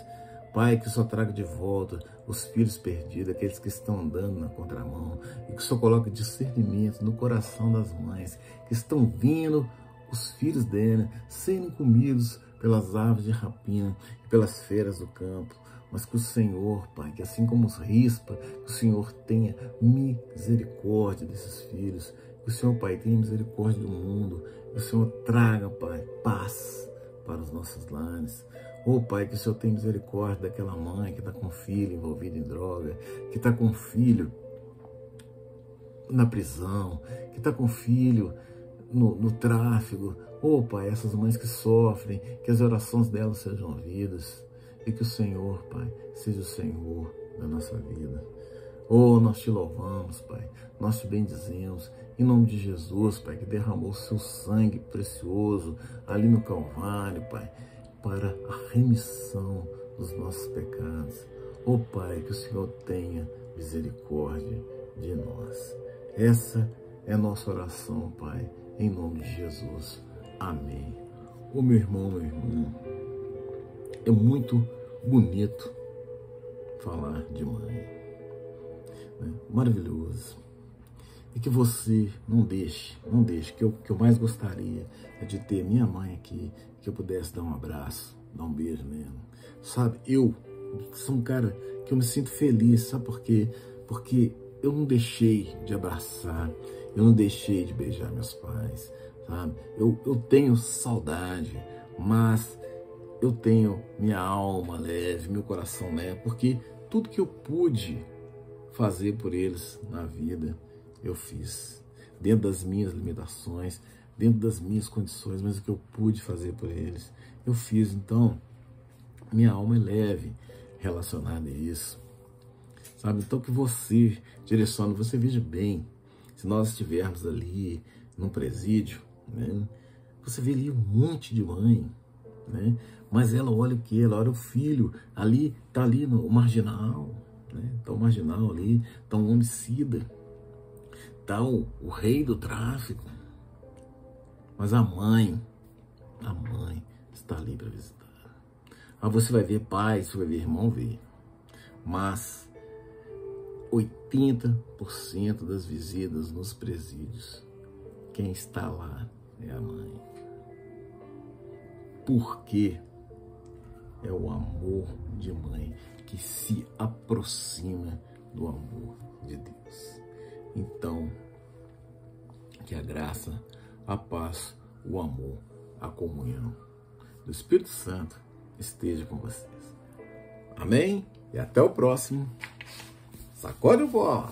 Pai, que o Senhor traga de volta os filhos perdidos, aqueles que estão andando na contramão, e que o Senhor coloque discernimento no coração das mães, que estão vendo os filhos dela serem comidos pelas aves de rapina e pelas feras do campo, mas que o Senhor, Pai, que assim como os rispa, que o Senhor tenha misericórdia desses filhos, que o Senhor, Pai, tenha misericórdia do mundo, que o Senhor traga, Pai, paz para os nossos lares. Pai, que o Senhor tenha misericórdia daquela mãe que está com filho envolvido em droga, que está com filho na prisão, que está com filho no tráfico. Pai, essas mães que sofrem, que as orações delas sejam ouvidas e que o Senhor, Pai, seja o Senhor da nossa vida. Nós te louvamos, Pai, nós te bendizemos, em nome de Jesus, Pai, que derramou o seu sangue precioso ali no Calvário, Pai, para a remissão dos nossos pecados. Pai, que o Senhor tenha misericórdia de nós. Essa é a nossa oração, Pai, em nome de Jesus. Amém. Meu irmão, meu irmão, é muito bonito falar de mãe. Maravilhoso. E que você não deixe, que eu mais gostaria é de ter minha mãe aqui, que eu pudesse dar um abraço, dar um beijo mesmo. Sabe, eu sou um cara que eu me sinto feliz, sabe por quê? Porque eu não deixei de abraçar, eu não deixei de beijar meus pais, sabe? Eu tenho saudade, mas eu tenho minha alma leve, meu coração leve, porque tudo que eu pude fazer por eles na vida, eu fiz, dentro das minhas limitações, dentro das minhas condições, mas o que eu pude fazer por eles, eu fiz. Então, minha alma é leve relacionada a isso, sabe? Então, que você direcione, você veja bem, se nós estivermos ali num presídio, você vê ali um monte de mãe, mas ela olha o quê? Ela olha o filho, ali, tá ali no marginal, tá o marginal ali, tá um homicida, tá o rei do tráfico, mas a mãe está ali para visitar. Você vai ver pai, você vai ver irmão, mas 80% das visitas nos presídios, quem está lá é a mãe. Porque é o amor de mãe que se aproxima do amor de Deus. Então, que a graça, a paz, o amor, a comunhão do Espírito Santo esteja com vocês. Amém? E até o próximo Sacode o Pó!